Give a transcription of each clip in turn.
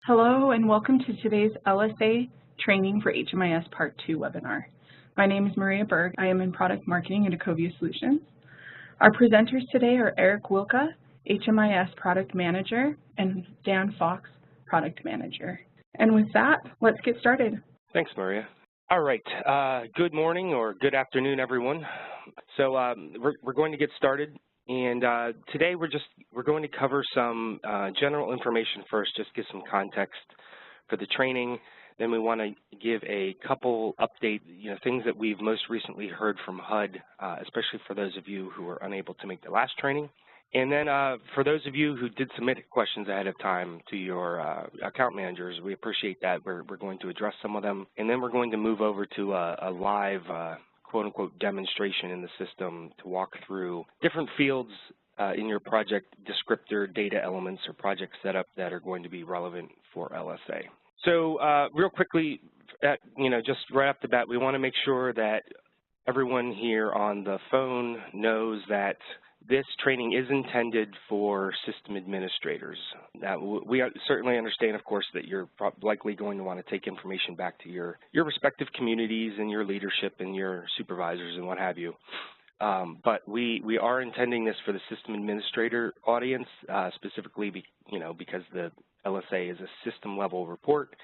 Hello and welcome to today's LSA Training for HMIS Part 2 webinar. My name is Maria Berg. I am in Product Marketing at Ecovia Solutions. Our presenters today are Eric Wilka, HMIS Product Manager, and Dan Fox, Product Manager. And with that, let's get started. Thanks, Maria. All right. Good morning or good afternoon, everyone. So we're going to get started. And today we're going to cover some general information first, just give some context for the training. Then we want to give a couple update, things that we've most recently heard from HUD, especially for those of you who were unable to make the last training. And then for those of you who did submit questions ahead of time to your account managers, we appreciate that. We're going to address some of them. And then we're going to move over to a live quote-unquote demonstration in the system to walk through different fields in your project descriptor data elements or project setup that are going to be relevant for LSA. So real quickly, just right off the bat, we want to make sure that everyone here on the phone knows that this training is intended for system administrators. Now, we certainly understand, of course, that you're likely going to want to take information back to your respective communities and your leadership and your supervisors and what have you. But we are intending this for the system administrator audience, specifically, because the LSA is a system-level report,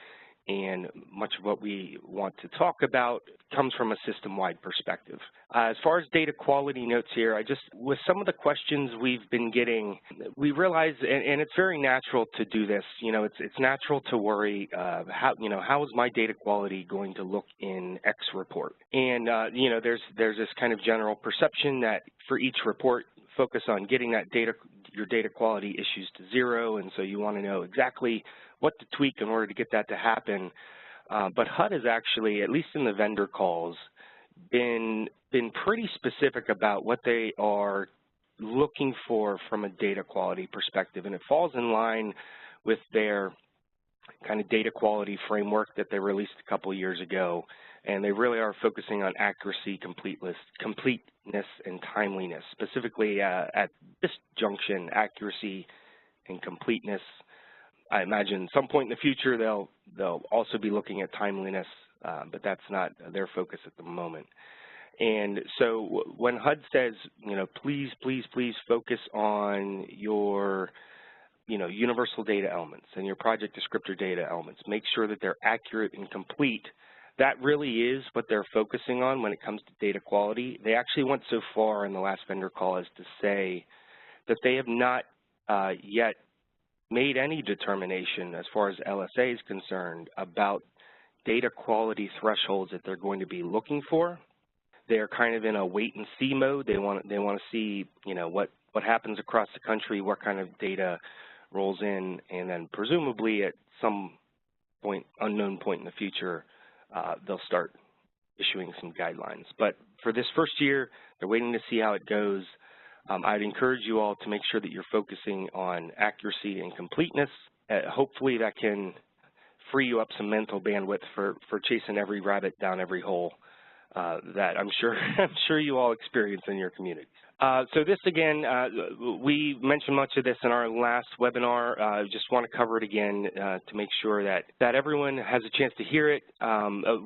and much of what we want to talk about comes from a system-wide perspective. As far as data quality notes here, with some of the questions we've been getting, we realize, and it's very natural to do this, it's natural to worry, how is my data quality going to look in X report? And, there's this kind of general perception that for each report, focus on getting that your data quality issues to 0, and so you want to know exactly what to tweak in order to get that to happen. But HUD has actually, at least in the vendor calls, been pretty specific about what they are looking for from a data quality perspective, and it falls in line with their kind of data quality framework that they released a couple years ago, and they really are focusing on accuracy, completeness, and timeliness. Specifically at this junction, accuracy and completeness. I imagine some point in the future they'll also be looking at timeliness, but that's not their focus at the moment. And so when HUD says, please focus on your universal data elements and your project descriptor data elements, make sure that they're accurate and complete. That really is what they're focusing on when it comes to data quality. They actually went so far in the last vendor call as to say that they have not yet made any determination as far as LSA is concerned about data quality thresholds that they're going to be looking for. They're kind of in a wait and see mode. They want to see, what happens across the country, what kind of data rolls in, and then presumably at some point, unknown point in the future, they'll start issuing some guidelines. But for this first year, they're waiting to see how it goes. I'd encourage you all to make sure that you're focusing on accuracy and completeness. Hopefully that can free you up some mental bandwidth for chasing every rabbit down every hole that I'm sure you all experience in your communities. So this again, we mentioned much of this in our last webinar. I just want to cover it again to make sure that everyone has a chance to hear it.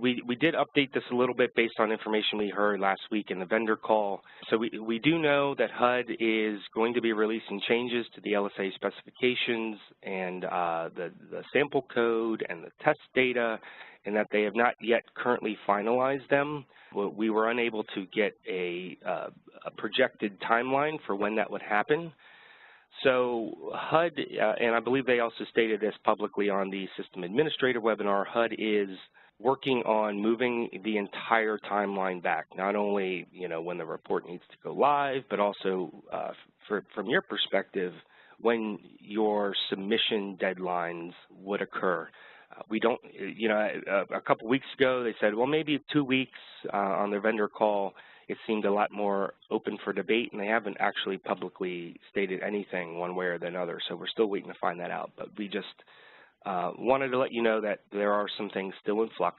We did update this a little bit based on information we heard last week in the vendor call. So we do know that HUD is going to be releasing changes to the LSA specifications and the sample code and the test data, and that they have not yet currently finalized them. We were unable to get a projected timeline for when that would happen. So HUD, and I believe they also stated this publicly on the System Administrator webinar, HUD is working on moving the entire timeline back, not only when the report needs to go live, but also from your perspective, when your submission deadlines would occur. We don't, a couple weeks ago they said, well, maybe 2 weeks on their vendor call. It seemed a lot more open for debate, and they haven't actually publicly stated anything one way or the other, so we're still waiting to find that out. But we just wanted to let you know that there are some things still in flux,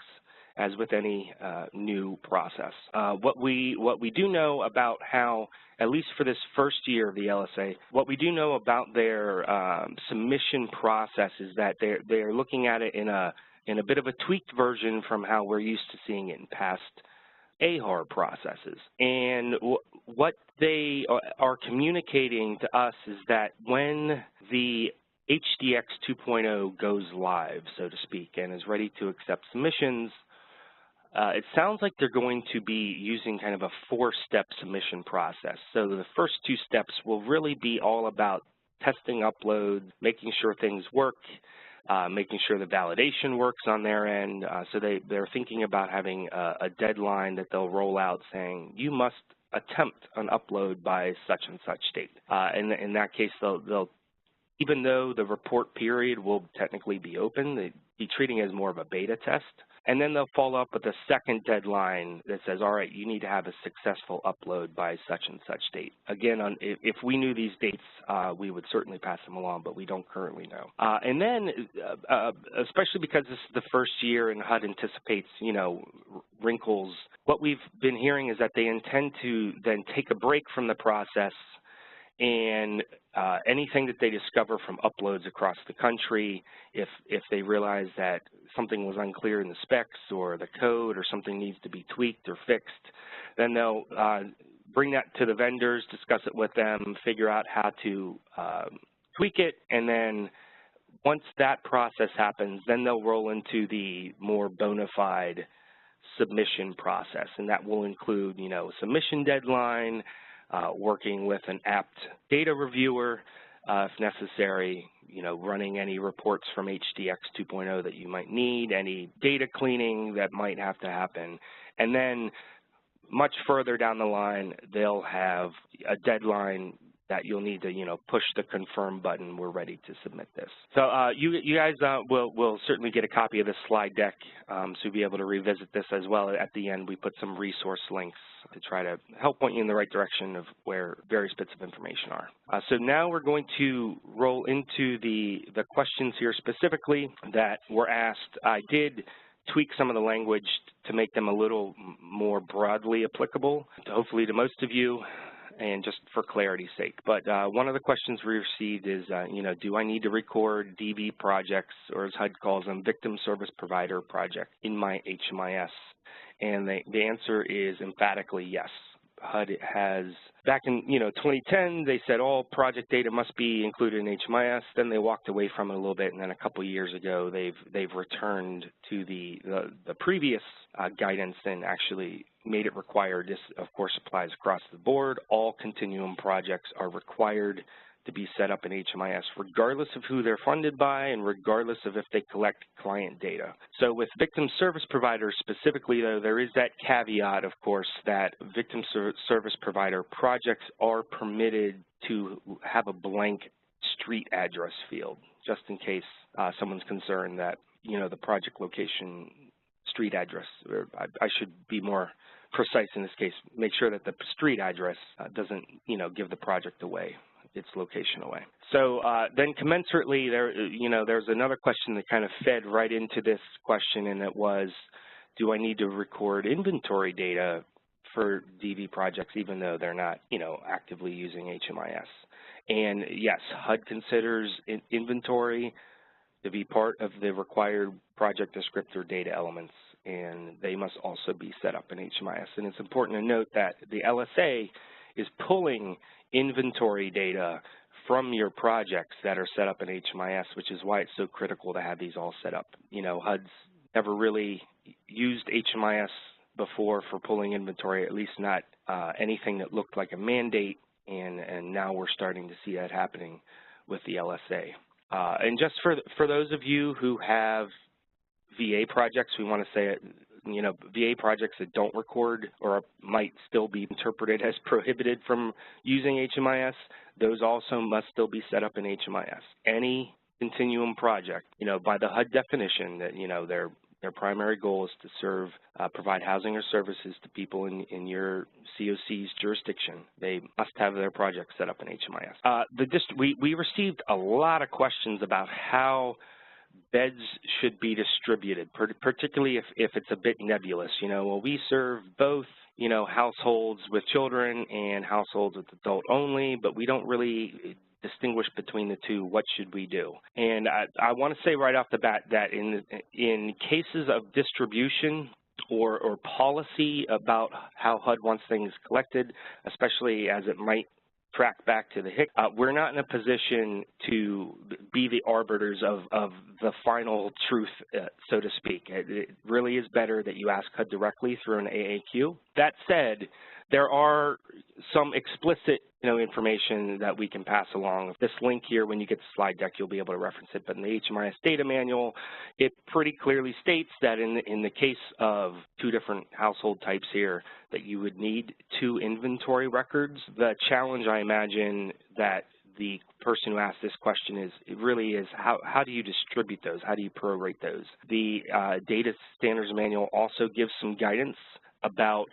as with any new process. What we do know about how, at least for this first year of the LSA, what we do know about their submission process is that they're looking at it in a bit of a tweaked version from how we're used to seeing it in past AHAR processes. And what they are communicating to us is that when the HDX 2.0 goes live, so to speak, and is ready to accept submissions, it sounds like they're going to be using kind of a 4-step submission process. So the first 2 steps will really be all about testing uploads, making sure things work, making sure the validation works on their end. So they're thinking about having a deadline that they'll roll out saying, you must attempt an upload by such and such date. In that case, they'll even though the report period will technically be open, they'd be treating it as more of a beta test. And then they'll follow up with a second deadline that says, all right, you need to have a successful upload by such and such date. Again, if we knew these dates, we would certainly pass them along, but we don't currently know. And then, especially because this is the first year and HUD anticipates, wrinkles, what we've been hearing is that they intend to then take a break from the process, and anything that they discover from uploads across the country, if they realize that something was unclear in the specs or the code or something needs to be tweaked or fixed, then they'll bring that to the vendors, discuss it with them, figure out how to tweak it, and then once that process happens, then they'll roll into the more bona fide submission process, and that will include, submission deadline, working with an apt data reviewer if necessary, running any reports from HDX 2.0 that you might need, any data cleaning that might have to happen. And then much further down the line, they'll have a deadline that you'll need to, push the confirm button. We're ready to submit this. So you guys will certainly get a copy of this slide deck, so you'll be able to revisit this as well. At the end, we put some resource links to try to help point you in the right direction of where various bits of information are. So now we're going to roll into the questions here specifically that were asked. I did tweak some of the language to make them a little more broadly applicable, hopefully to most of you, and just for clarity's sake. But one of the questions we received is, do I need to record DV projects, or as HUD calls them, victim service provider project, in my HMIS? And the answer is emphatically yes. HUD has, back in 2010, they said all project data must be included in HMIS. Then they walked away from it a little bit, and then a couple years ago, they've returned to the previous guidance and actually made it required. This, of course, applies across the board. All continuum projects are required to be set up in HMIS, regardless of who they're funded by and regardless of if they collect client data. So with victim service providers specifically, though, there is that caveat, of course, that victim service provider projects are permitted to have a blank street address field, just in case someone's concerned that, the project location, street address, or I should be more precise in this case, make sure that the street address doesn't, give the project away, its location away. So then commensurately, there's another question that kind of fed right into this question, and it was, do I need to record inventory data for DV projects even though they're not, actively using HMIS? And yes, HUD considers inventory to be part of the required project descriptor data elements, and they must also be set up in HMIS. And it's important to note that the LSA is pulling inventory data from your projects that are set up in HMIS, which is why it's so critical to have these all set up. HUD's never really used HMIS before for pulling inventory, at least not anything that looked like a mandate, and now we're starting to see that happening with the LSA. And just for those of you who have VA projects, we want to say it, VA projects that don't record or might still be interpreted as prohibited from using HMIS, those also must still be set up in HMIS. Any continuum project, by the HUD definition, that their primary goal is to serve, provide housing or services to people in your COC's jurisdiction. They must have their project set up in HMIS. We received a lot of questions about how beds should be distributed, particularly if it's a bit nebulous. Well, we serve both, households with children and households with adult only, but we don't really distinguish between the two. What should we do? And I want to say right off the bat that in cases of distribution or policy about how HUD wants things collected, especially as it might track back to the HIC, we're not in a position to be the arbiters of the final truth, so to speak. It really is better that you ask HUD directly through an AAQ. That said, there are some explicit information that we can pass along. This link here, when you get the slide deck, you'll be able to reference it, but in the HMIS data manual, it pretty clearly states that in the case of two different household types here, that you would need 2 inventory records. The challenge, I imagine, that the person who asked this question really is how do you distribute those? How do you prorate those? The data standards manual also gives some guidance about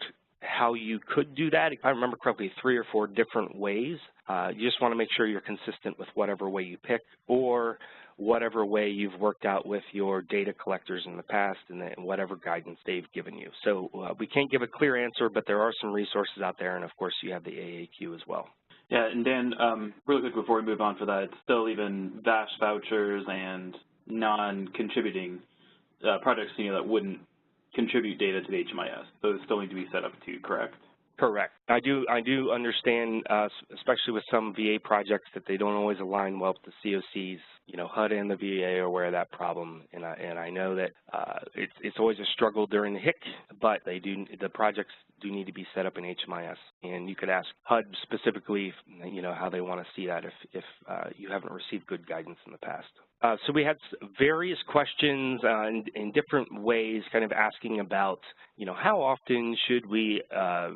how you could do that. If I remember correctly, 3 or 4 different ways. You just want to make sure you're consistent with whatever way you pick or whatever way you've worked out with your data collectors in the past and whatever guidance they've given you. So we can't give a clear answer, but there are some resources out there, and of course you have the AAQ as well. Yeah, and Dan, really quick before we move on for that, it's still even VASH vouchers and non-contributing projects that wouldn't contribute data to the HMIS. Those still need to be set up too, correct? Correct. I do understand, especially with some VA projects, that they don't always align well with the COCs. HUD and the VA are aware of that problem, and I know that it's always a struggle during the HIC, but the projects do need to be set up in HMIS, and you could ask HUD specifically, how they want to see that if you haven't received good guidance in the past. So we had various questions in different ways, kind of asking about, how often should we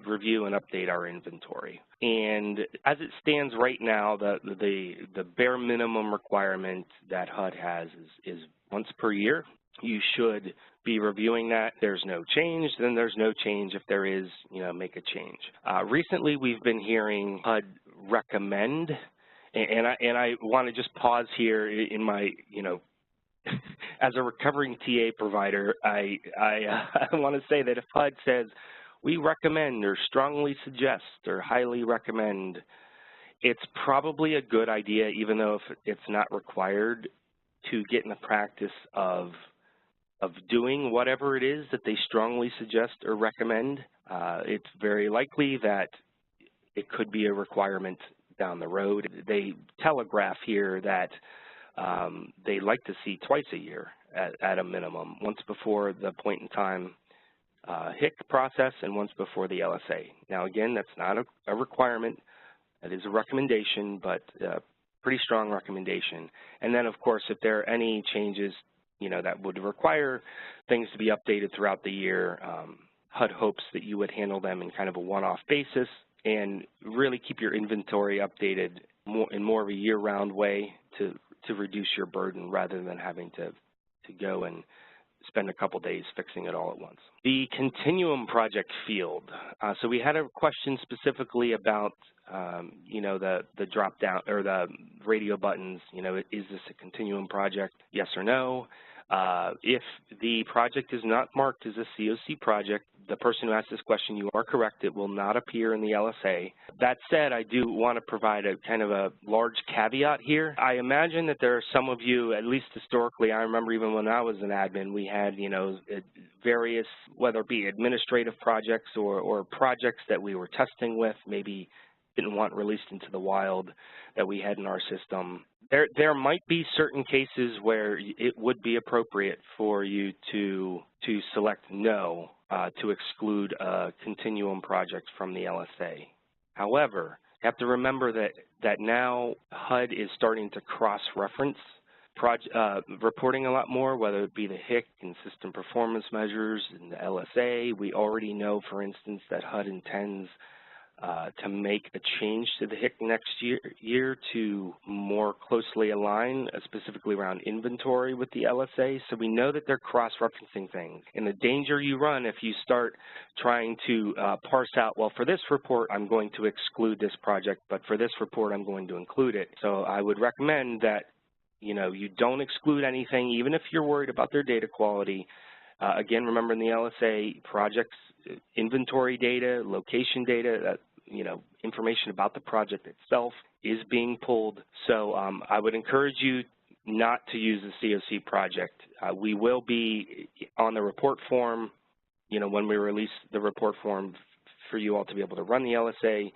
review and update our inventory? And as it stands right now, the bare minimum requirement that HUD has is once per year. You should be reviewing that. There's no change, then there's no change. If there is, make a change. Recently, we've been hearing HUD recommend, and I want to just pause here in my, as a recovering TA provider, I want to say that if HUD says, we recommend or strongly suggest or highly recommend, it's probably a good idea, even though if it's not required, to get in the practice of doing whatever it is that they strongly suggest or recommend. It's very likely that it could be a requirement down the road. They telegraph here that they like to see twice a year at a minimum, once before the point in time HIC process and once before the LSA. Now again, that's not a requirement. That is a recommendation, but a pretty strong recommendation. And then of course, if there are any changes that would require things to be updated throughout the year, HUD hopes that you would handle them in kind of a one-off basis and really keep your inventory updated in more of a year-round way to reduce your burden rather than having to go and spend a couple days fixing it all at once. The continuum project field. So we had a question specifically about, the drop down or the radio buttons. Is this a continuum project? Yes or no? If the project is not marked as a COC project, the person who asked this question, you are correct, it will not appear in the LSA. That said, I do want to provide a kind of a large caveat here. I imagine that there are some of you, at least historically, I remember even when I was an admin, we had, various, whether it be administrative projects or projects that we were testing with, maybe didn't want released into the wild that we had in our system. There might be certain cases where it would be appropriate for you to select no to exclude a continuum project from the LSA. However, you have to remember that now HUD is starting to cross-reference reporting a lot more, whether it be the HIC and system performance measures and the LSA. We already know, for instance, that HUD intends to make a change to the HIC next year to more closely align, specifically around inventory with the LSA. So we know that they're cross-referencing things. And the danger you run if you start trying to parse out, well, for this report, I'm going to exclude this project, but for this report, I'm going to include it. So I would recommend that you know, you don't exclude anything, even if you're worried about their data quality. Again, remember in the LSA, projects, inventory data, location data, that, you know, information about the project itself is being pulled. So I would encourage you not to use the COC project. We will be on the report form, you know, when we release the report form for you all to be able to run the LSA,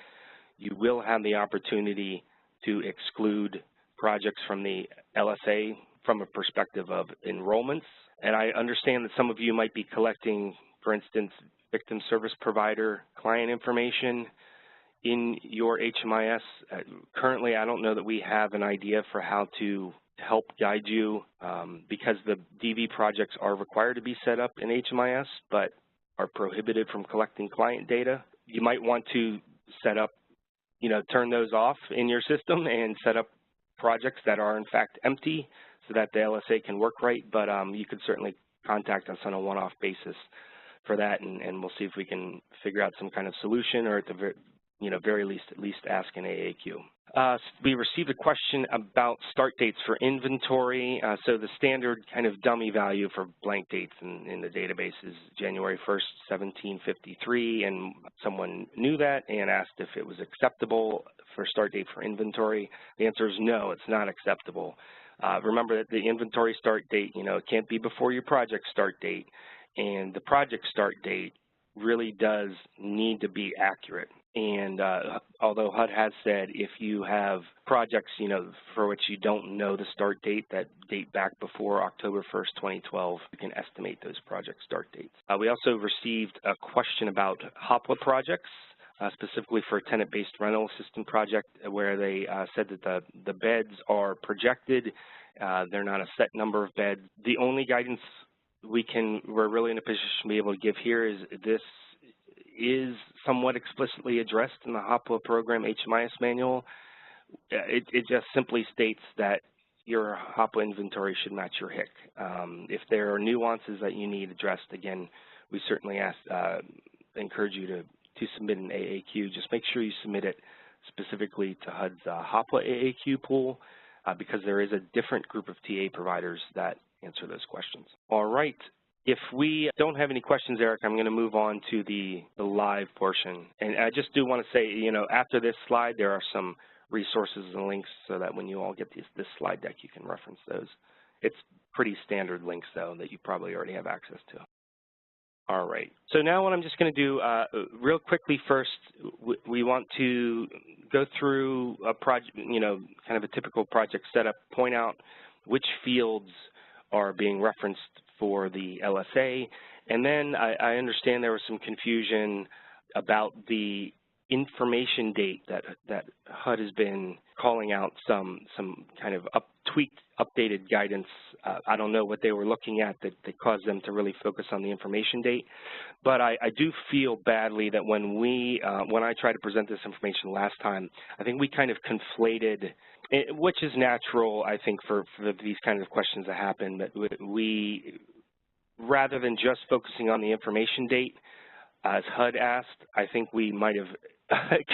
you will have the opportunity to exclude projects from the LSA from a perspective of enrollments. And I understand that some of you might be collecting, for instance, victim service provider client information in your HMIS. Currently, I don't know that we have an idea for how to help guide you because the DV projects are required to be set up in HMIS, but are prohibited from collecting client data. You might want to set up, you know, turn those off in your system and set up projects that are in fact empty so that the LSA can work right, but you could certainly contact us on a one-off basis for that, and we'll see if we can figure out some kind of solution, or at the very least, at least ask an AAQ. We received a question about start dates for inventory. So the standard kind of dummy value for blank dates in the database is January 1st, 1753, and someone knew that and asked if it was acceptable for start date for inventory. The answer is no, it's not acceptable. Remember that the inventory start date, you know, it can't be before your project start date, and the project start date really does need to be accurate. And although HUD has said if you have projects, you know, for which you don't know the start date that date back before October 1st, 2012, you can estimate those project start dates. We also received a question about HOPWA projects, specifically for a tenant-based rental system project, where they said that the beds are projected. They're not a set number of beds. The only guidance we're really in a position to be able to give here is this is somewhat explicitly addressed in the HOPWA program HMIS manual. It just simply states that your HOPWA inventory should match your HIC. If there are nuances that you need addressed, again, we certainly encourage you to submit an AAQ. Just make sure you submit it specifically to HUD's HOPWA AAQ pool because there is a different group of TA providers that answer those questions. All right. If we don't have any questions, Eric, I'm going to move on to the live portion. And I just do want to say, you know, after this slide, there are some resources and links so that when you all get this slide deck, you can reference those. It's pretty standard links, though, that you probably already have access to. All right. So now what I'm just going to do real quickly first, we want to go through a project, you know, kind of a typical project setup, point out which fields are being referenced for the LSA. And then I understand there was some confusion about the information date that HUD has been calling out some kind of tweaked, updated guidance. I don't know what they were looking at that caused them to really focus on the information date. But I do feel badly that when I tried to present this information last time, I think we kind of conflated, which is natural, I think, for these kinds of questions that happen, that we, rather than just focusing on the information date, as HUD asked, I think we might have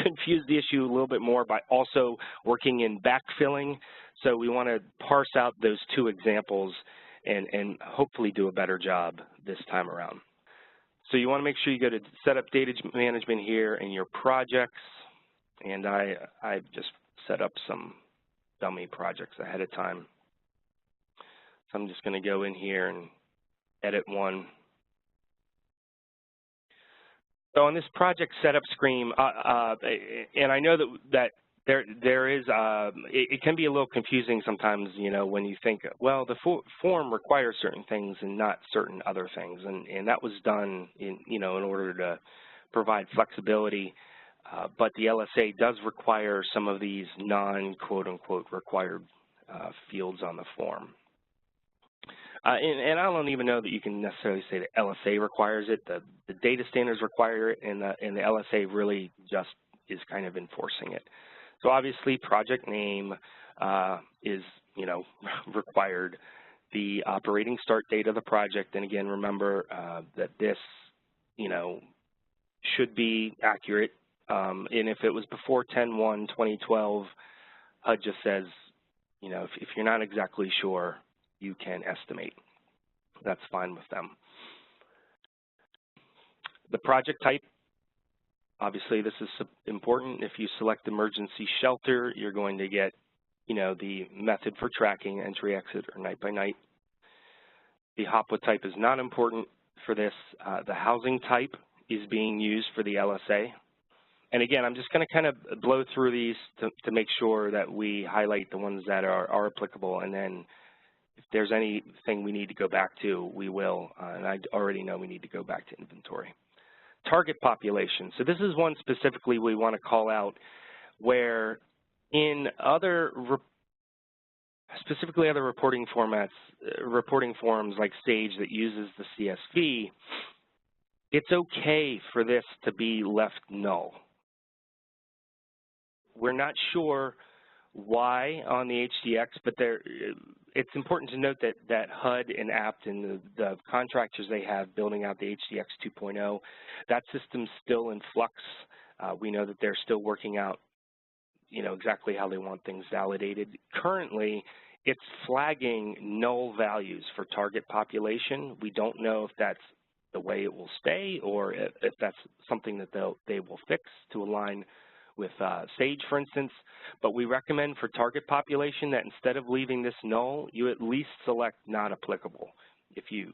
confused the issue a little bit more by also working in backfilling. So we want to parse out those two examples and hopefully do a better job this time around. So you want to make sure you go to set up data management here in your projects. And I've just set up some dummy projects ahead of time. So I'm just going to go in here and edit one. So on this project setup screen, and I know that there is, it can be a little confusing sometimes, you know, when you think, well, the form requires certain things and not certain other things, and that was done in, you know, in order to provide flexibility. But the LSA does require some of these non-quote-unquote required fields on the form. And I don't even know that you can necessarily say that LSA requires it. The data standards require it, and the LSA really just is kind of enforcing it. So obviously, project name is, you know, required. The operating start date of the project, and again, remember that this, you know, should be accurate. And if it was before 10/1/2012, HUD just says you know, if you're not exactly sure, you can estimate. That's fine with them. The project type, obviously this is important. If you select emergency shelter, you're going to get, you know, the method for tracking, entry, exit, or night by night. The HOPWA type is not important for this. The housing type is being used for the LSA. And again, I'm just going to kind of blow through these to make sure that we highlight the ones that are applicable, and then if there's anything we need to go back to, we will. And I already know we need to go back to inventory. Target population. So this is one specifically we want to call out where in other, specifically other reporting formats, reporting forms like SAGE that uses the CSV, it's okay for this to be left null. We're not sure why on the HDX, but it's important to note that HUD and APT and the contractors they have building out the HDX 2.0, that system's still in flux. We know that they're still working out, you know, exactly how they want things validated. Currently, it's flagging null values for target population. We don't know if that's the way it will stay or if that's something that they will fix to align with SAGE, for instance, but we recommend for target population that instead of leaving this null, you at least select not applicable if you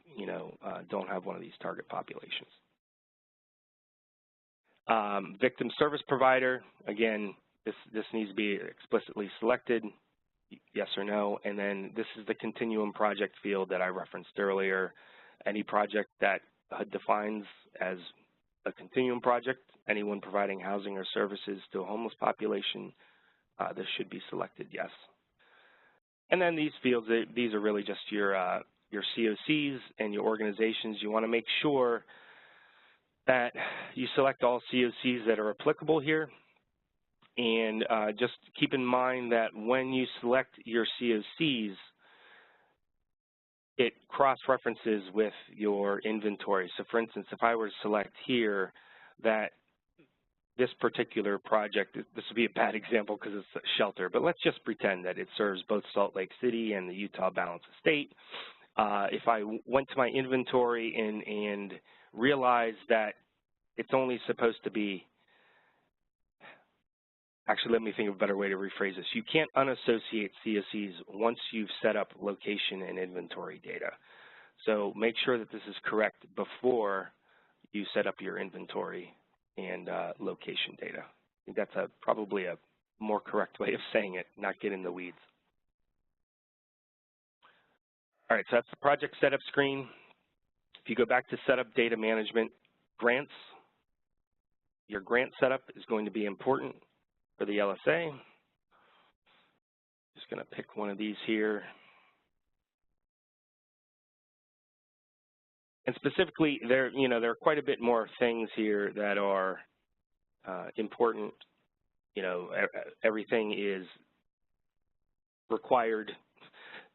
don't have one of these target populations. Victim service provider, again, this needs to be explicitly selected, yes or no, and then this is the continuum project field that I referenced earlier. Any project that HUD defines as a continuum project, anyone providing housing or services to a homeless population, this should be selected yes. And then these fields, these are really just your COCs and your organizations. You want to make sure that you select all COCs that are applicable here. And just keep in mind that when you select your COCs, it cross-references with your inventory. So for instance, if I were to select here that this particular project, this would be a bad example because it's a shelter, but let's just pretend that it serves both Salt Lake City and the Utah Balance Estate. If I went to my inventory and realized that it's only supposed to be, actually let me think of a better way to rephrase this. You can't unassociate COCs once you've set up location and inventory data. So make sure that this is correct before you set up your inventory and location data. I think that's probably a more correct way of saying it, not get in the weeds. All right, so that's the project setup screen. If you go back to setup data management, grants, your grant setup is going to be important for the LSA. Just going to pick one of these here. And specifically, there are quite a bit more things here that are important. You know, everything is required.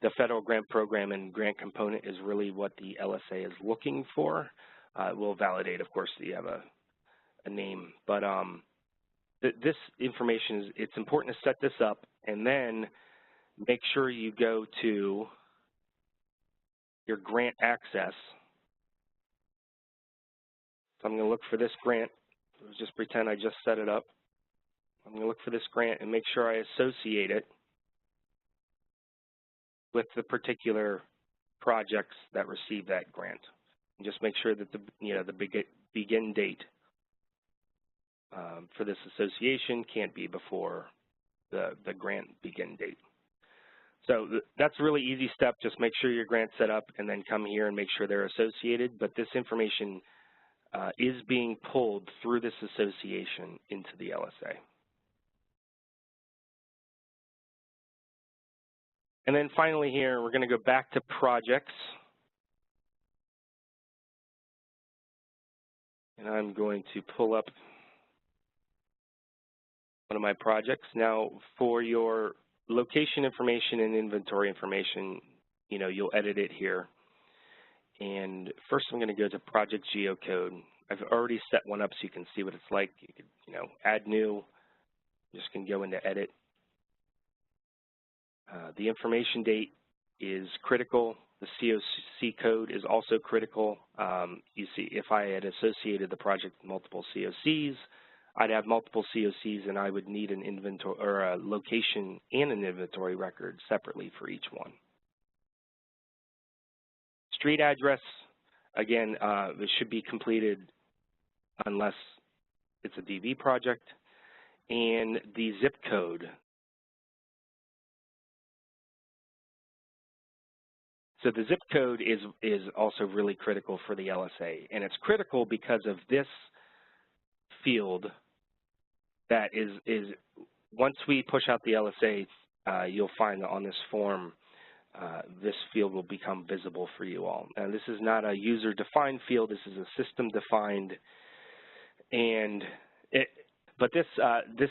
The federal grant program and grant component is really what the LSA is looking for. We'll validate, of course, that you have a name, but this information it's important to set this up and then make sure you go to your grant access. So I'm going to look for this grant. Just pretend I just set it up. I'm going to look for this grant and make sure I associate it with the particular projects that receive that grant. And just make sure that the begin date for this association can't be before the grant begin date. So that's a really easy step. Just make sure your grant's set up and then come here and make sure they're associated. But this information is being pulled through this association into the LSA. And then finally here, we're going to go back to projects. And I'm going to pull up one of my projects. Now, for your location information and inventory information, you'll edit it here. And first I'm going to go to project geocode. I've already set one up so you can see what it's like. You could, add new. Just can go into edit. The information date is critical. The COC code is also critical. You see, if I had associated the project with multiple COCs, I'd have multiple COCs, and I would need an inventory or a location and an inventory record separately for each one. Street address, again, it should be completed unless it's a DB project, and the zip code. So the zip code is also really critical for the LSA, and it's critical because of this field that is once we push out the LSA, you'll find that on this form, this field will become visible for you all. And this is not a user-defined field, this is a system-defined, and but this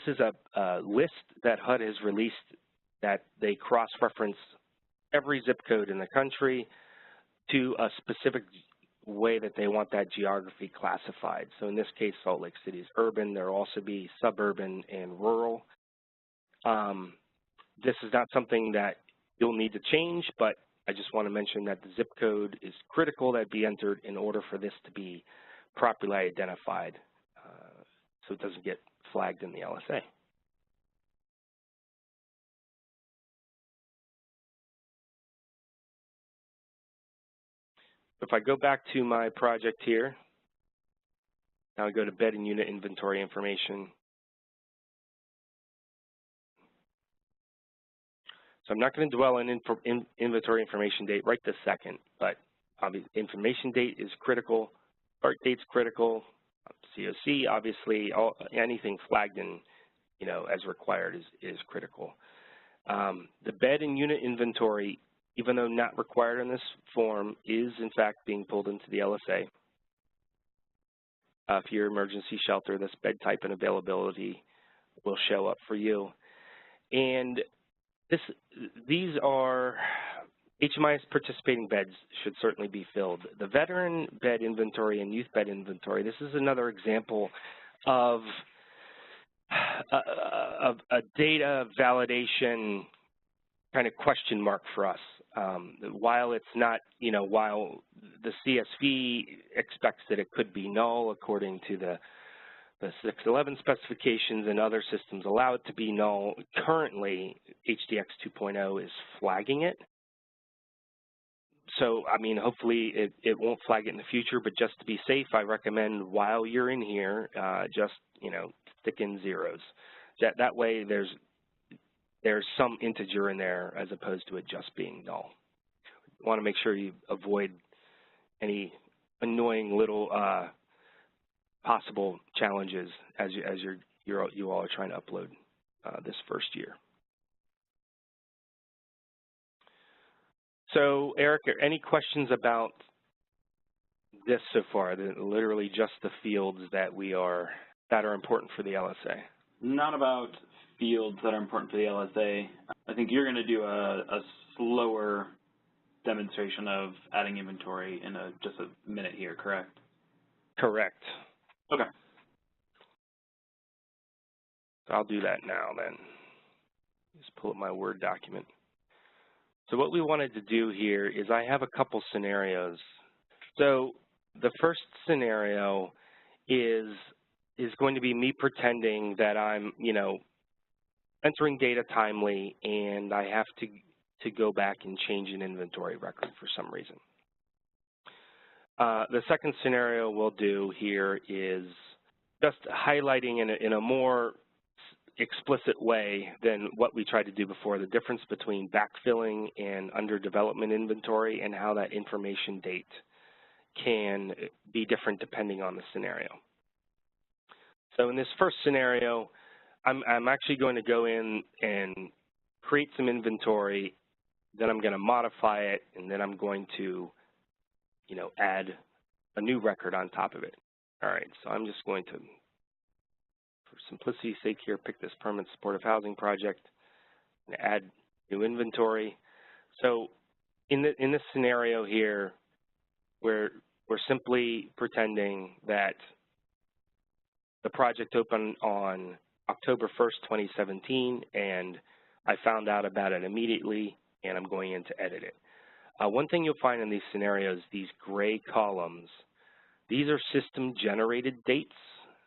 is a list that HUD has released that they cross-reference every zip code in the country to a specific way that they want that geography classified. So in this case, Salt Lake City is urban. There will also be suburban and rural. This is not something that you'll need to change, but I just want to mention that the zip code is critical that be entered in order for this to be properly identified so it doesn't get flagged in the LSA. If I go back to my project here, now I go to bed and unit inventory information. So I'm not going to dwell on inventory information date right this second, but obviously information date is critical, start date's critical, COC obviously, anything flagged in, as required is critical. The bed and unit inventory, even though not required in this form, is in fact being pulled into the LSA. For your emergency shelter, this bed type and availability will show up for you. And these are HMIS participating beds should certainly be filled. The veteran bed inventory and youth bed inventory, this is another example of a data validation kind of question mark for us. While it's not, while the CSV expects that it could be null according to the 611 specifications and other systems allow it to be null, currently HDX 2.0 is flagging it. So, I mean, hopefully it won't flag it in the future, but just to be safe, I recommend while you're in here, just, stick in zeros. That way there's some integer in there as opposed to it just being null. You want to make sure you avoid any annoying little possible challenges as you all are trying to upload this first year. So, Eric, any questions about this so far? Literally just the fields that are important for the LSA. Not about fields that are important for the LSA. I think you're going to do a slower demonstration of adding inventory in just a minute here, correct? Correct. Okay. So I'll do that now then. Just pull up my Word document. So what we wanted to do here is I have a couple scenarios. So the first scenario is going to be me pretending that I'm, entering data timely and I have to go back and change an inventory record for some reason. The second scenario we'll do here is just highlighting in a more explicit way than what we tried to do before, the difference between backfilling and under development inventory and how that information date can be different depending on the scenario. So in this first scenario, I'm actually going to go in and create some inventory, then I'm going to modify it, and then I'm going to, add a new record on top of it. All right, so I'm just going to, for simplicity's sake here, pick this permanent supportive housing project and add new inventory. So in this scenario here, we're simply pretending that the project opened on October 1st, 2017, and I found out about it immediately, and I'm going in to edit it. One thing you'll find in these scenarios, these gray columns, these are system-generated dates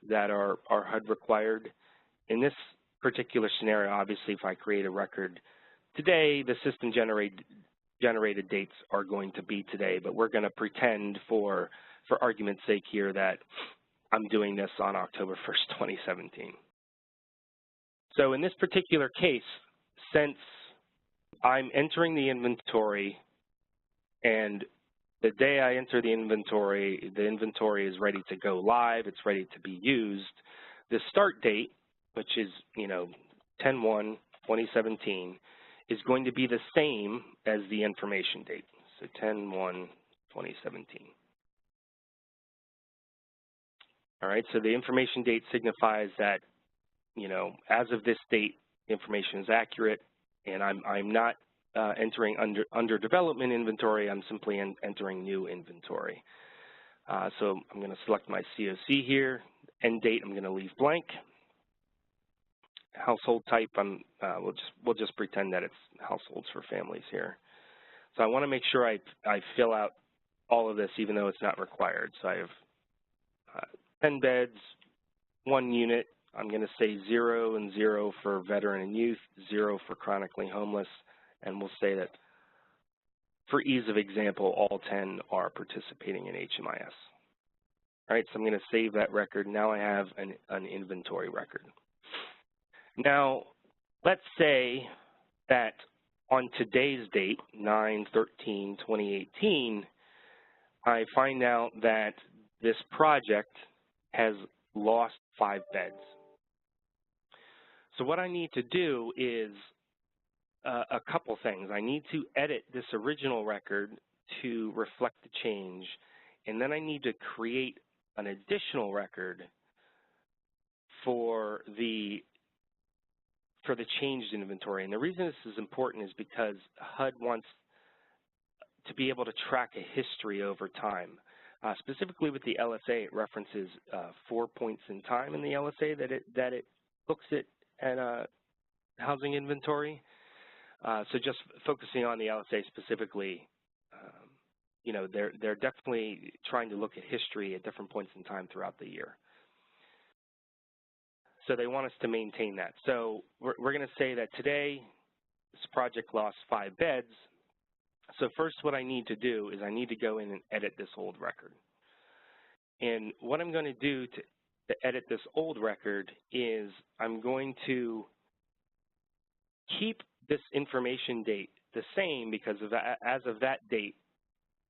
that are HUD required. In this particular scenario, obviously, if I create a record today, the system-generated dates are going to be today, but we're going to pretend for argument's sake here that I'm doing this on October 1st, 2017. So in this particular case, since I'm entering the inventory and the day I enter the inventory is ready to go live, it's ready to be used, the start date, which is, 10/1/2017, is going to be the same as the information date, so 10/1/2017. All right, so the information date signifies that, as of this date, information is accurate, and I'm not entering under development inventory, I'm simply entering new inventory. So I'm going to select my COC here. End date, I'm going to leave blank. Household type, we'll just pretend that it's households for families here. So I want to make sure I fill out all of this, even though it's not required. So I have 10 beds, 1 unit. I'm going to say 0 and 0 for veteran and youth, 0 for chronically homeless, and we'll say that for ease of example, all 10 are participating in HMIS. All right, so I'm going to save that record. Now I have an inventory record. Now, let's say that on today's date, 9/13/2018, I find out that this project has lost 5 beds. So what I need to do is a couple things. I need to edit this original record to reflect the change, and then I need to create an additional record for the changed inventory. And the reason this is important is because HUD wants to be able to track a history over time. Specifically with the LSA, it references 4 points in time in the LSA that it looks at housing inventory. So just focusing on the LSA specifically, they're definitely trying to look at history at different points in time throughout the year. So they want us to maintain that. So we're going to say that today this project lost 5 beds. So first what I need to do is I need to go in and edit this old record. And what I'm going to do to edit this old record is I'm going to keep this information date the same because as of that date,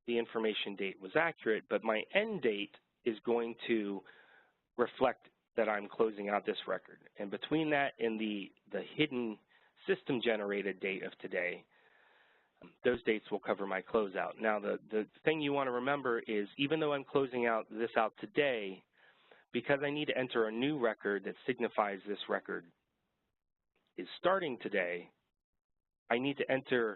the information date was accurate, but my end date is going to reflect that I'm closing out this record. And between that and the hidden system-generated date of today, those dates will cover my closeout. Now, the thing you want to remember is even though I'm closing this out today, because I need to enter a new record that signifies this record is starting today, I need to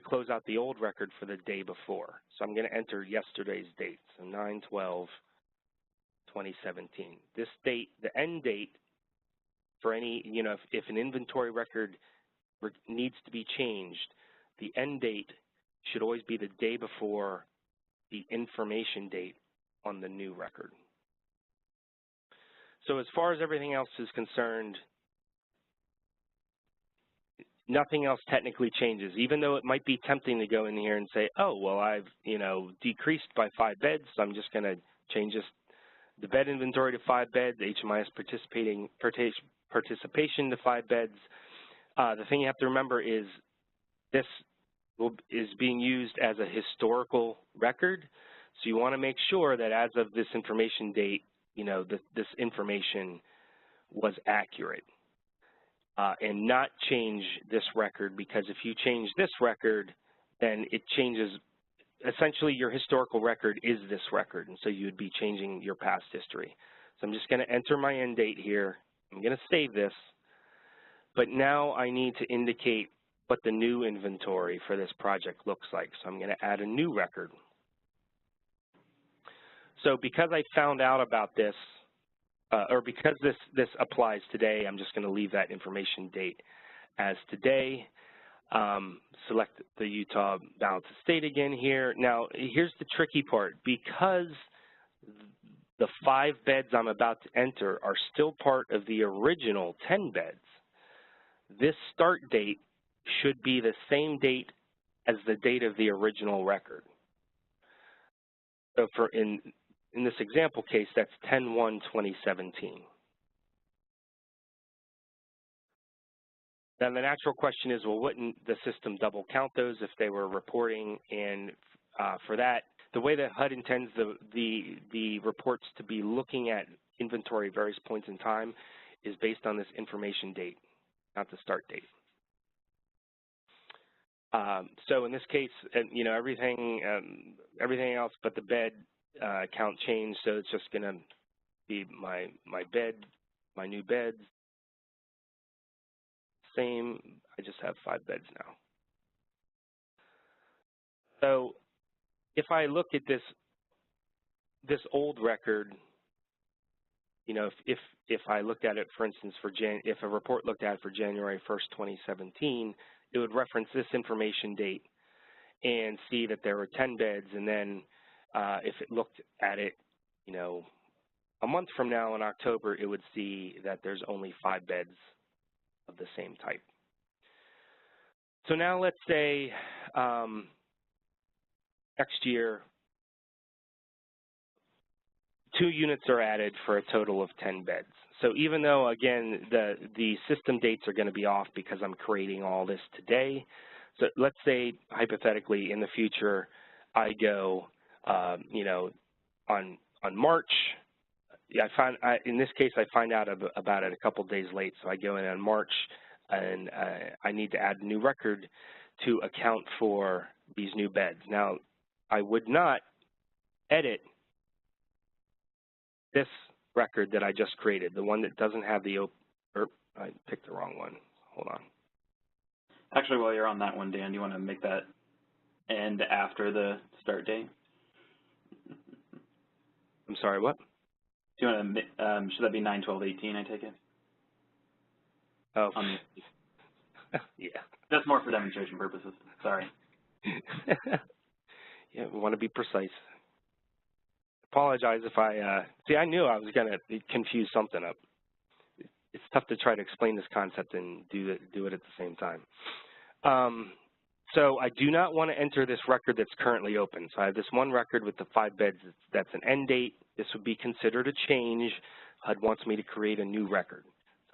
close out the old record for the day before. So I'm going to enter yesterday's date, so 9/12/2017. This date, the end date for any, if an inventory record needs to be changed, the end date should always be the day before the information date on the new record. So as far as everything else is concerned, nothing else technically changes, even though it might be tempting to go in here and say, oh, well, I've, decreased by 5 beds, so I'm just going to change the bed inventory to 5 beds, HMIS participation to 5 beds. The thing you have to remember is this is being used as a historical record, so you want to make sure that as of this information date, this information was accurate. And not change this record, because if you change this record, then it changes, essentially your historical record is this record, and so you would be changing your past history. So I'm just going to enter my end date here. I'm going to save this, but now I need to indicate what the new inventory for this project looks like. So I'm going to add a new record. So because I found out about this, or because this applies today, I'm just going to leave that information date as today. Select the Utah balance of state again here. Now, here's the tricky part. Because the 5 beds I'm about to enter are still part of the original 10 beds, this start date should be the same date as the date of the original record. So for in this example case, that's 10/1/2017. Then the natural question is, well, wouldn't the system double count those if they were reporting? And for that, the way that HUD intends the reports to be looking at inventory at various points in time is based on this information date, not the start date. So in this case, you know, everything else but the bed count changed, so it's just going to be my new beds. Same, I just have 5 beds now. So if I look at this old record, you know, if I looked at it, for instance, if a report looked at it for January 1st, 2017, it would reference this information date and see that there were 10 beds, and then if it looked at it, you know, a month from now in October, it would see that there's only 5 beds of the same type. So now let's say next year 2 units are added for a total of 10 beds. So even though, again, the system dates are going to be off because I'm creating all this today, so let's say hypothetically in the future I go, you know, on March. In this case, I find out about it a couple days late, so I go in on March, and I need to add a new record to account for these new beds. Now, I would not edit this record that I just created, the one that doesn't have the I picked the wrong one. Hold on. Actually, while you're on that one, Dan, do you want to make that end after the start date? I'm sorry, what? Do you want to, should that be 9/12/18, I take it? Oh, yeah. That's more for demonstration purposes. Sorry. Yeah, we want to be precise. Apologize if I knew I was going to confuse something up. It's tough to try to explain this concept and do it at the same time. So I do not want to enter this record that's currently open. So I have this one record with the 5 beds that's an end date. This would be considered a change. HUD wants me to create a new record.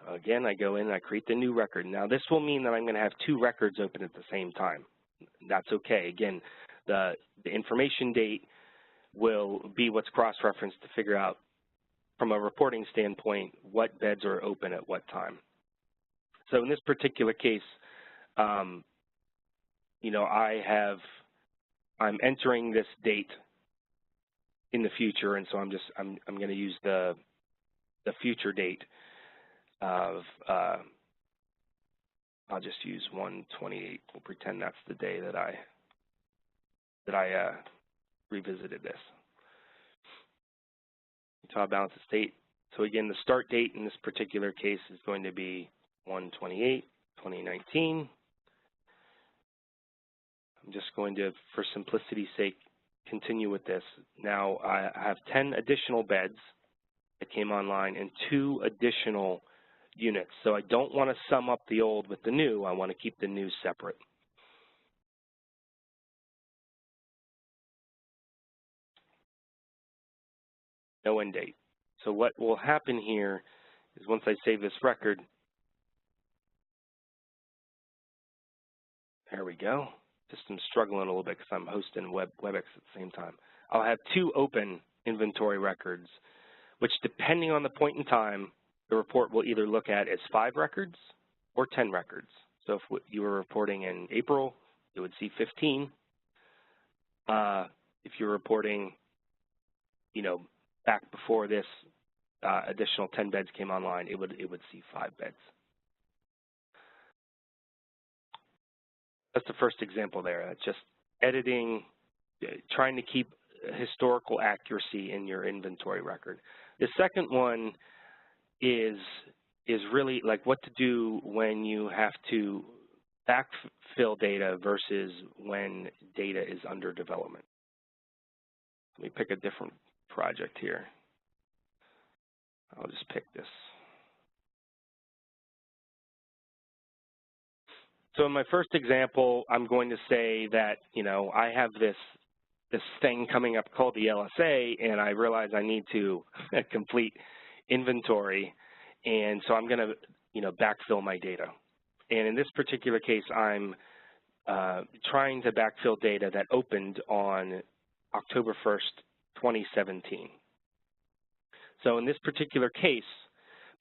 So again, I go in and I create the new record. Now this will mean that I'm going to have 2 records open at the same time. That's okay. Again, the information date will be what's cross-referenced to figure out from a reporting standpoint what beds are open at what time. So in this particular case, you know, I'm entering this date in the future, and so I'm going to use the future date of I'll just use 1/28. We'll pretend that's the day that I revisited this. Utah balance of state. So again, the start date in this particular case is going to be 1/28/2019. I'm just going to, for simplicity's sake, continue with this. Now I have 10 additional beds that came online and 2 additional units. So I don't want to sum up the old with the new. I want to keep the new separate. No end date. So what will happen here is once I save this record, there we go. System's struggling a little bit because I'm hosting WebEx at the same time. I'll have 2 open inventory records, which depending on the point in time, the report will either look at as 5 records or 10 records. So if you were reporting in April, it would see 15. If you're reporting, you know, back before this additional 10 beds came online, it would see 5 beds. That's the first example there. That's just editing, trying to keep historical accuracy in your inventory record. The second one is is really like what to do when you have to backfill data versus when data is under development. Let me pick a different project here. I'll just pick this. So in my first example, I'm going to say that, I have this thing coming up called the LSA, and I realize I need to complete inventory, and so I'm going to, backfill my data. And in this particular case, I'm trying to backfill data that opened on October 1st, 2017. So in this particular case,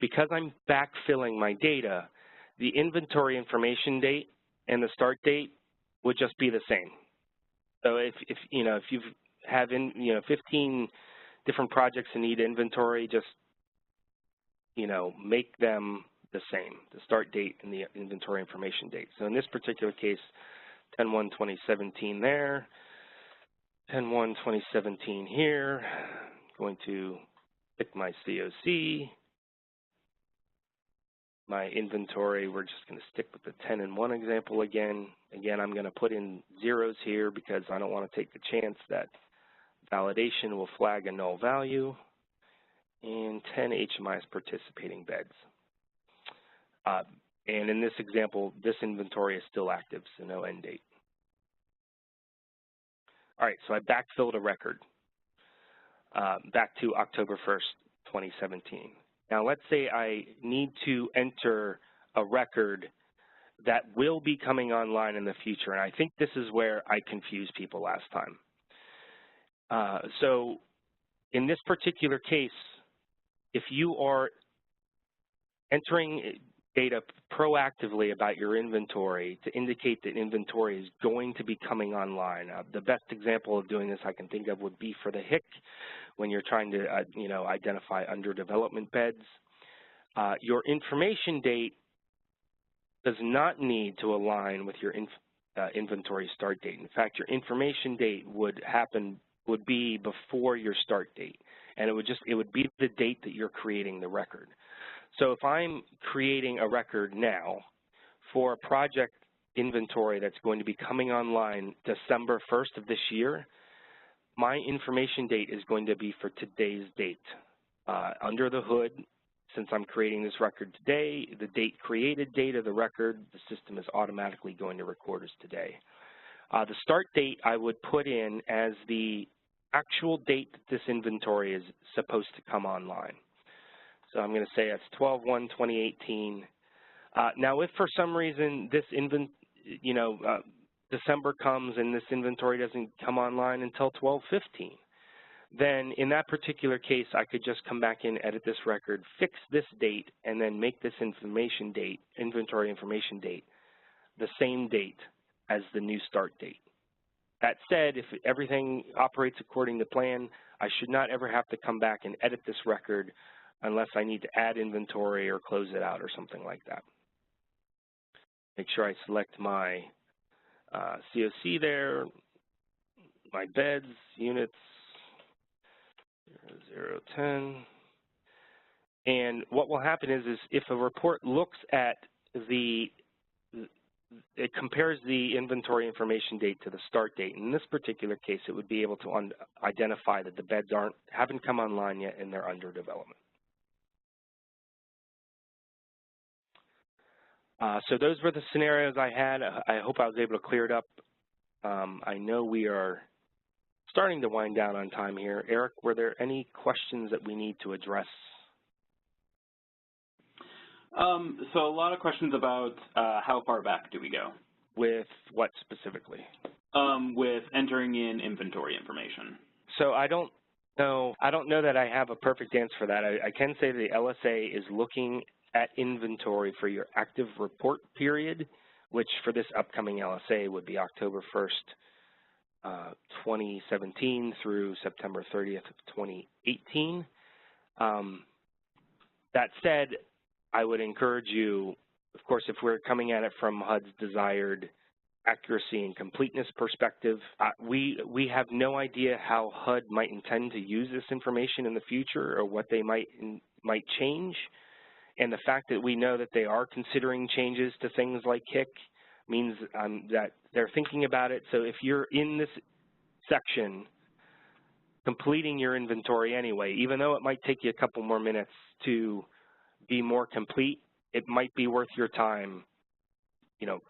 because I'm backfilling my data, the inventory information date and the start date would just be the same. So if you have 15 different projects that need inventory, just make them the same, the start date and the inventory information date. So in this particular case, 10/1/2017 there, 10/1/2017 here. I'm going to pick my COC. My inventory, we're just going to stick with the 10/1 example again. Again, I'm going to put in zeros here because I don't want to take the chance that validation will flag a null value. And 10 HMIS participating beds. And in this example, this inventory is still active, so no end date. All right, so I backfilled a record back to October 1st, 2017. Now let's say I need to enter a record that will be coming online in the future, and I think this is where I confused people last time. So in this particular case, if you are entering data proactively about your inventory to indicate that inventory is going to be coming online, the best example of doing this I can think of would be for the HIC when you're trying to identify under development beds. Your information date does not need to align with your inventory start date. In fact, your information date would be before your start date, and it would be the date that you're creating the record. So if I'm creating a record now for a project inventory that's going to be coming online December 1st of this year, my information date is going to be for today's date. Under the hood, since I'm creating this record today, the created date of the record, the system is automatically going to record as today. The start date I would put in as the actual date that this inventory is supposed to come online. So I'm going to say that's 12/1/2018. Now, if for some reason this December comes and this inventory doesn't come online until 12/15, then in that particular case, I could just come back in, edit this record, fix this date, and then make this information date, inventory information date, the same date as the new start date. That said, if everything operates according to plan, I should not ever have to come back and edit this record unless I need to add inventory or close it out or something like that. Make sure I select my COC there, my beds, units, 0, 10. And what will happen is if a report looks at it compares the inventory information date to the start date. In this particular case, it would be able to identify that the beds haven't come online yet and they're under development. So those were the scenarios I had. I hope I was able to clear it up. I know we are starting to wind down on time here. Eric, were there any questions that we need to address? So a lot of questions about how far back do we go? With what specifically? With entering in inventory information. So I don't know that I have a perfect answer for that. I can say the LSA is looking at inventory for your active report period, which for this upcoming LSA would be October 1st, 2017 through September 30th of 2018. That said, I would encourage you, of course, if we're coming at it from HUD's desired accuracy and completeness perspective, we have no idea how HUD might intend to use this information in the future or what they might change. And the fact that we know that they are considering changes to things like HIC means that they're thinking about it. So if you're in this section completing your inventory anyway, even though it might take you a couple more minutes to be more complete, it might be worth your time,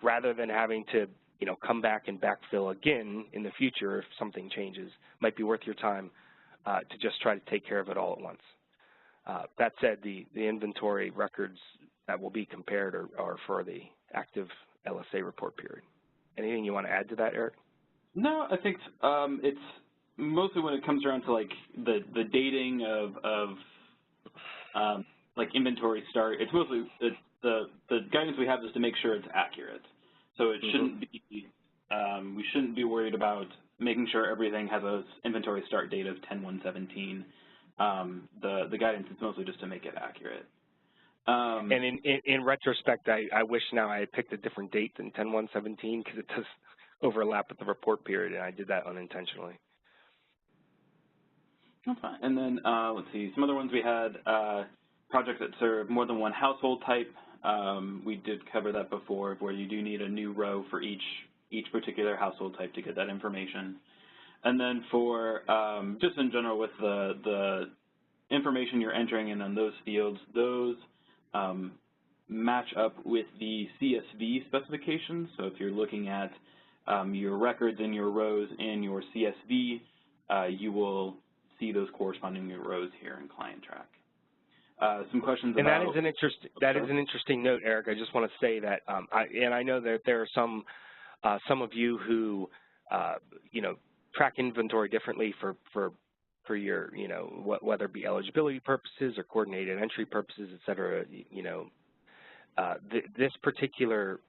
rather than having to, come back and backfill again in the future if something changes. Might be worth your time to just try to take care of it all at once. That said, the inventory records that will be compared are for the active LSA report period. Anything you want to add to that, Eric? No, I think it's mostly when it comes around to like the dating of like inventory start. It's mostly the guidance we have is to make sure it's accurate. So it shouldn't be we shouldn't be worried about making sure everything has a inventory start date of 10/1/17. The guidance is mostly just to make it accurate. And in retrospect, I wish now I had picked a different date than 10/1/17 because it does overlap with the report period, and I did that unintentionally. That's fine. And then let's see, some other ones we had, projects that serve more than one household type. We did cover that before, where you do need a new row for each particular household type to get that information. And then for just in general with the information you're entering in on those fields, those match up with the CSV specifications. So if you're looking at your records in your rows in your CSV, you will see those corresponding rows here in Client Track. Some questions and about... that is an interesting note, Eric. I just want to say that, I know that there are some of you who, track inventory differently for your, whether it be eligibility purposes or coordinated entry purposes, et cetera. This particular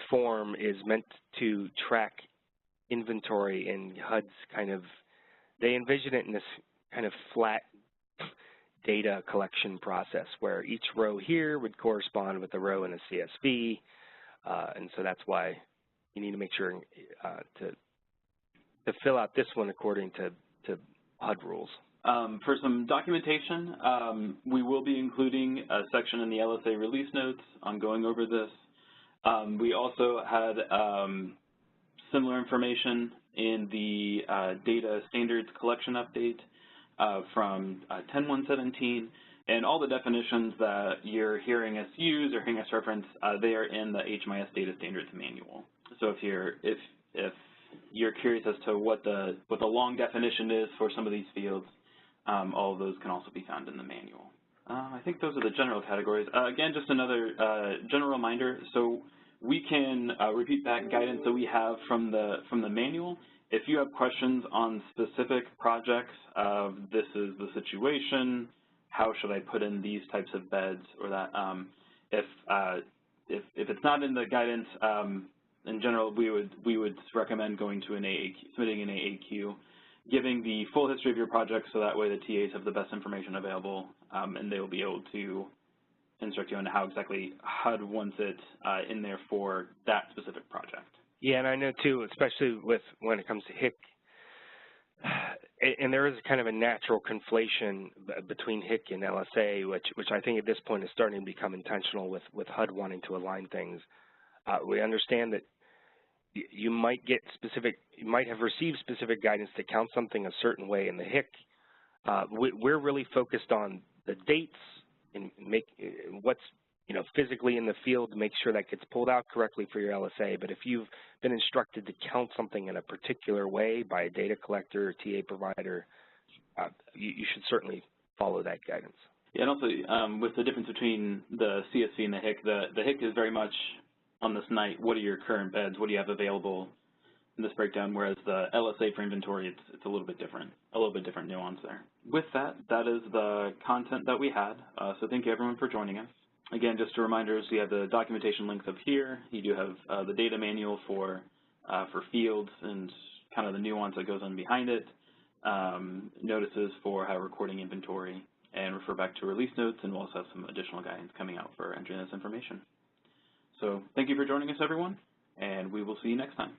form is meant to track inventory, and HUD's they envision it in this kind of flat data collection process where each row here would correspond with the row in a CSV, and so that's why you need to make sure to fill out this one according to HUD rules. For some documentation, we will be including a section in the LSA release notes on going over this. We also had similar information in the data standards collection update from 10/1/17, and all the definitions that you're hearing us use or hearing us reference, they are in the HMIS data standards manual. So if you're curious as to what the long definition is for some of these fields, all of those can also be found in the manual. I think those are the general categories. Again, just another general reminder. So we can repeat back guidance that we have from the manual. If you have questions on specific projects, this is the situation, how should I put in these types of beds, or that, if it's not in the guidance, in general, we would recommend going to an AAQ, submitting an AAQ, giving the full history of your project so that way the TAs have the best information available, and they will be able to instruct you on how exactly HUD wants it in there for that specific project. Yeah, and I know too, especially when it comes to HIC, and there is kind of a natural conflation between HIC and LSA, which I think at this point is starting to become intentional with HUD wanting to align things. We understand that you might have received specific guidance to count something a certain way in the HIC. We're really focused on the dates and what's physically in the field to make sure that gets pulled out correctly for your LSA. But if you've been instructed to count something in a particular way by a data collector or TA provider, you should certainly follow that guidance. Yeah, and also with the difference between the CSV and the HIC, the HIC is very much on this night, what are your current beds, what do you have available in this breakdown, whereas the LSA for inventory, it's a little bit different nuance there. With that, that is the content that we had, so thank you everyone for joining us. Again, just a reminder, so you have the documentation links up here. You do have the data manual for fields and kind of the nuance that goes on behind it, notices for how recording inventory, and refer back to release notes, and we'll also have some additional guidance coming out for entering this information. So thank you for joining us, everyone, and we will see you next time.